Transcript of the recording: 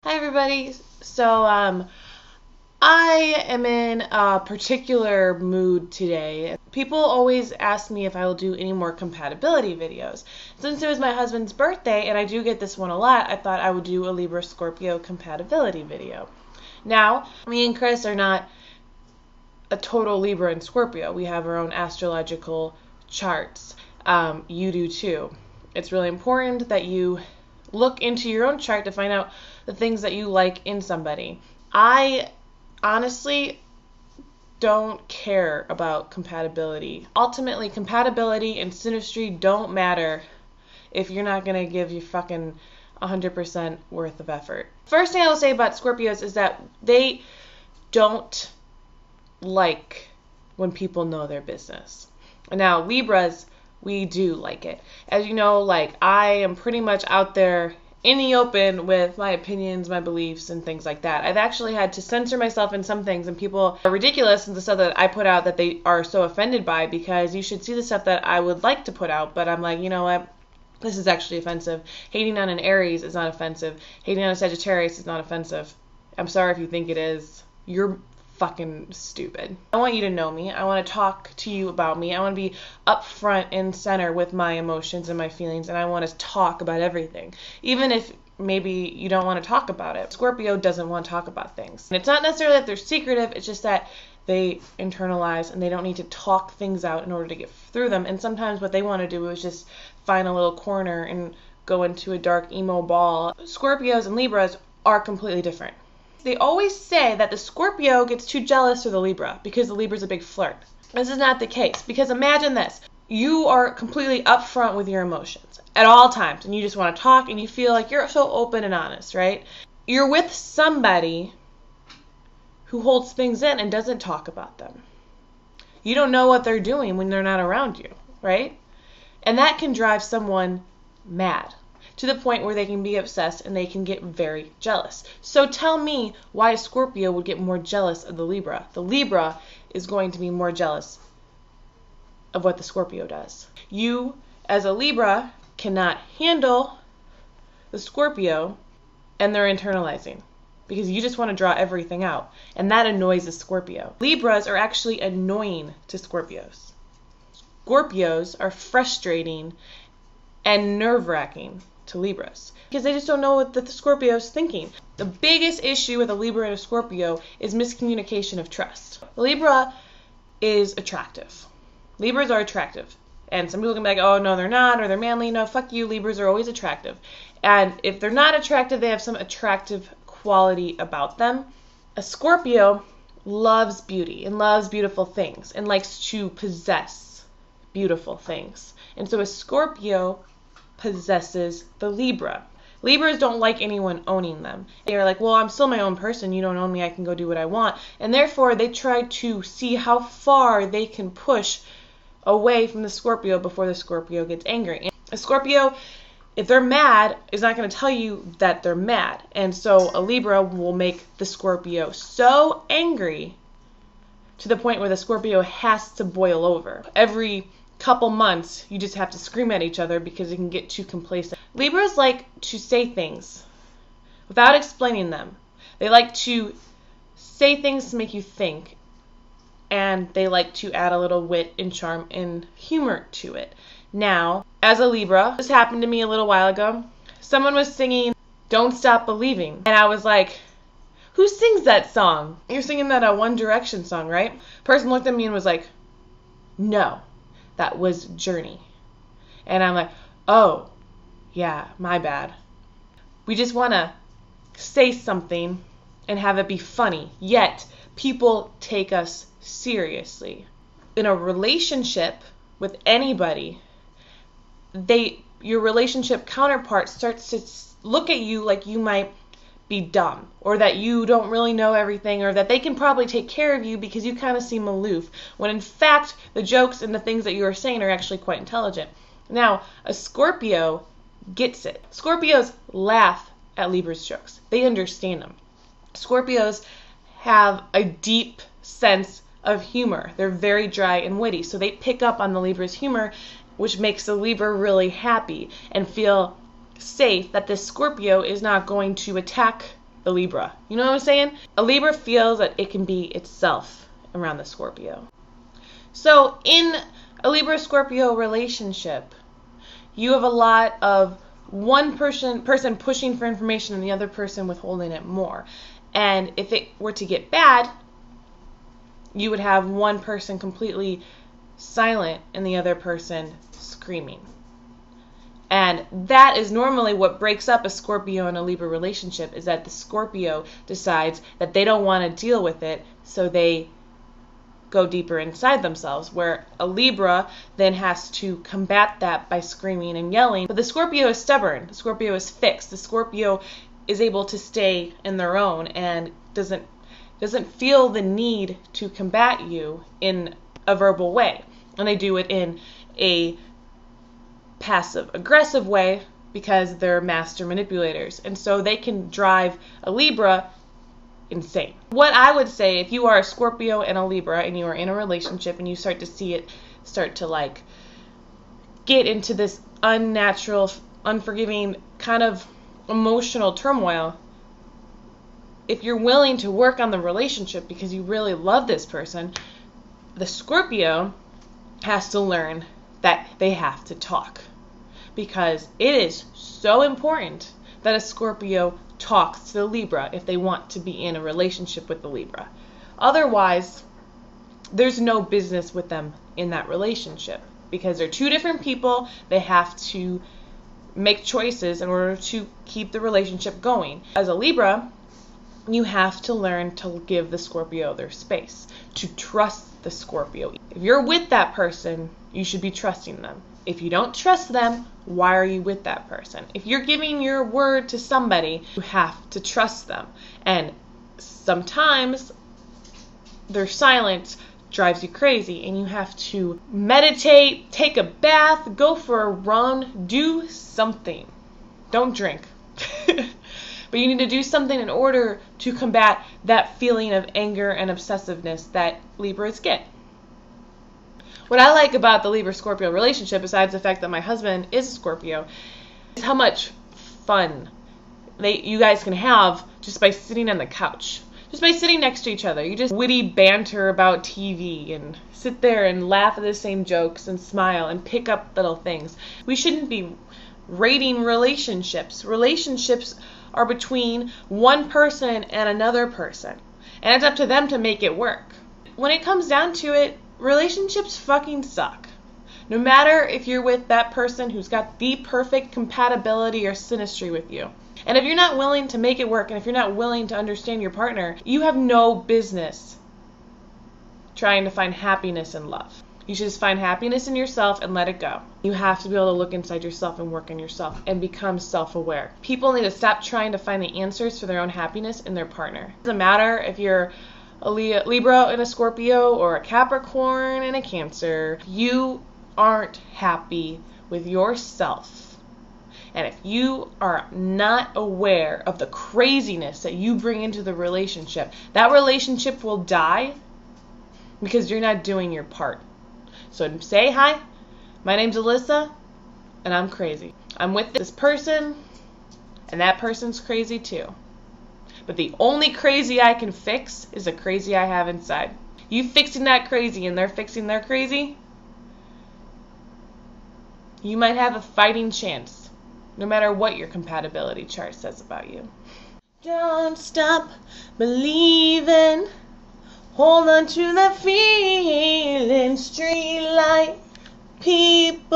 Hi everybody. I am in a particular mood today. People always ask me if I will do any more compatibility videos. Since it was my husband's birthday and I do get this one a lot, I thought I would do a Libra Scorpio compatibility video. Now, me and Chris are not a total Libra and Scorpio. We have our own astrological charts. You do too. It's really important that you look into your own chart to find out the things that you like in somebody. I honestly don't care about compatibility. Ultimately, compatibility and synastry don't matter if you're not going to give your fucking 100% worth of effort. First thing I will say about Scorpios is that they don't like when people know their business. Now, Libras, we do like it. As you know, I am pretty much out there in the open with my opinions, my beliefs, and things like that. I've actually had to censor myself in some things, and people are ridiculous in the stuff that I put out that they are so offended by, because you should see the stuff that I would like to put out, but I'm like, you know what? This is actually offensive. Hating on an Aries is not offensive. Hating on a Sagittarius is not offensive. I'm sorry if you think it is. You're fucking stupid. I want you to know me. I want to talk to you about me. I want to be up front and center with my emotions and my feelings, and I want to talk about everything. Even if maybe you don't want to talk about it. Scorpio doesn't want to talk about things. And it's not necessarily that they're secretive, it's just that they internalize and they don't need to talk things out in order to get through them. And sometimes what they want to do is just find a little corner and go into a dark emo ball. Scorpios and Libras are completely different. They always say that the Scorpio gets too jealous of the Libra because the Libra's a big flirt. This is not the case, because imagine this. You are completely upfront with your emotions at all times, and you just want to talk, and you feel like you're so open and honest, right? You're with somebody who holds things in and doesn't talk about them. You don't know what they're doing when they're not around you, right? And that can drive someone mad, to the point where they can be obsessed and they can get very jealous. So tell me why a Scorpio would get more jealous of the Libra. The Libra is going to be more jealous of what the Scorpio does. You, as a Libra, cannot handle the Scorpio, and they're internalizing, because you just want to draw everything out, and that annoys the Scorpio. Libras are actually annoying to Scorpios. Scorpios are frustrating and nerve-wracking to Libras, because they just don't know what the Scorpio's thinking. The biggest issue with a Libra and a Scorpio is miscommunication of trust. Libra is attractive. Libras are attractive. And some people can be like, oh, no, they're not, or they're manly. No, fuck you. Libras are always attractive. And if they're not attractive, they have some attractive quality about them. A Scorpio loves beauty and loves beautiful things and likes to possess beautiful things. And so a Scorpio possesses the Libra. Libras don't like anyone owning them. They're like, well, I'm still my own person. You don't own me. I can go do what I want. And therefore, they try to see how far they can push away from the Scorpio before the Scorpio gets angry. And a Scorpio, if they're mad, is not going to tell you that they're mad. And so a Libra will make the Scorpio so angry to the point where the Scorpio has to boil over. Every couple months, you just have to scream at each other because it can get too complacent. Libras like to say things without explaining them. They like to say things to make you think, and they like to add a little wit and charm and humor to it. Now, as a Libra, this happened to me a little while ago. Someone was singing Don't Stop Believing, and I was like, who sings that song? You're singing that One Direction song, right? Person looked at me and was like, no. That was Journey. And I'm like, oh, yeah, my bad. We just want to say something and have it be funny, yet people take us seriously. In a relationship with anybody, your relationship counterpart starts to look at you like you might be dumb, or that you don't really know everything, or that they can probably take care of you because you kind of seem aloof, when in fact the jokes and the things that you are saying are actually quite intelligent. Now, a Scorpio gets it. Scorpios laugh at Libra's jokes. They understand them. Scorpios have a deep sense of humor. They're very dry and witty, so they pick up on the Libra's humor, which makes the Libra really happy and feel safe that this Scorpio is not going to attack the Libra. You know what I'm saying? A Libra feels that it can be itself around the Scorpio. So in a Libra-Scorpio relationship, you have a lot of one person pushing for information and the other person withholding it more. And if it were to get bad, you would have one person completely silent and the other person screaming. And that is normally what breaks up a Scorpio and a Libra relationship, is that the Scorpio decides that they don't want to deal with it, so they go deeper inside themselves, where a Libra then has to combat that by screaming and yelling. But the Scorpio is stubborn. The Scorpio is fixed. The Scorpio is able to stay in their own and doesn't feel the need to combat you in a verbal way. And they do it in a passive-aggressive way because they're master manipulators. And so they can drive a Libra insane. What I would say, if you are a Scorpio and a Libra and you are in a relationship and you start to see it start to like get into this unnatural, unforgiving kind of emotional turmoil, if you're willing to work on the relationship because you really love this person, the Scorpio has to learn that they have to talk, because it is so important that a Scorpio talks to the Libra if they want to be in a relationship with the Libra. Otherwise, there's no business with them in that relationship, because they're two different people. They have to make choices in order to keep the relationship going. As a Libra, you have to learn to give the Scorpio their space, to trust the Scorpio. If you're with that person, you should be trusting them. If you don't trust them, why are you with that person? If you're giving your word to somebody, you have to trust them. And sometimes their silence drives you crazy, and you have to meditate, take a bath, go for a run, do something. Don't drink. But you need to do something in order to combat that feeling of anger and obsessiveness that Libras get. What I like about the Libra-Scorpio relationship, besides the fact that my husband is a Scorpio, is how much fun you guys can have just by sitting on the couch. Just by sitting next to each other. You just witty banter about TV and sit there and laugh at the same jokes and smile and pick up little things. We shouldn't be rating relationships. Relationships are between one person and another person. And it's up to them to make it work. When it comes down to it, relationships fucking suck. No matter if you're with that person who's got the perfect compatibility or synastry with you. And if you're not willing to make it work, and if you're not willing to understand your partner, you have no business trying to find happiness in love. You should just find happiness in yourself and let it go. You have to be able to look inside yourself and work on yourself and become self-aware. People need to stop trying to find the answers for their own happiness in their partner. It doesn't matter if you're a Libra and a Scorpio or a Capricorn and a Cancer. You aren't happy with yourself. And if you are not aware of the craziness that you bring into the relationship, that relationship will die because you're not doing your part. So say, hi, my name's Alyssa, and I'm crazy. I'm with this person, and that person's crazy too. But the only crazy I can fix is the crazy I have inside. You fixing that crazy and they're fixing their crazy, you might have a fighting chance, no matter what your compatibility chart says about you. Don't stop believing. Hold on to the feeling. Street light people.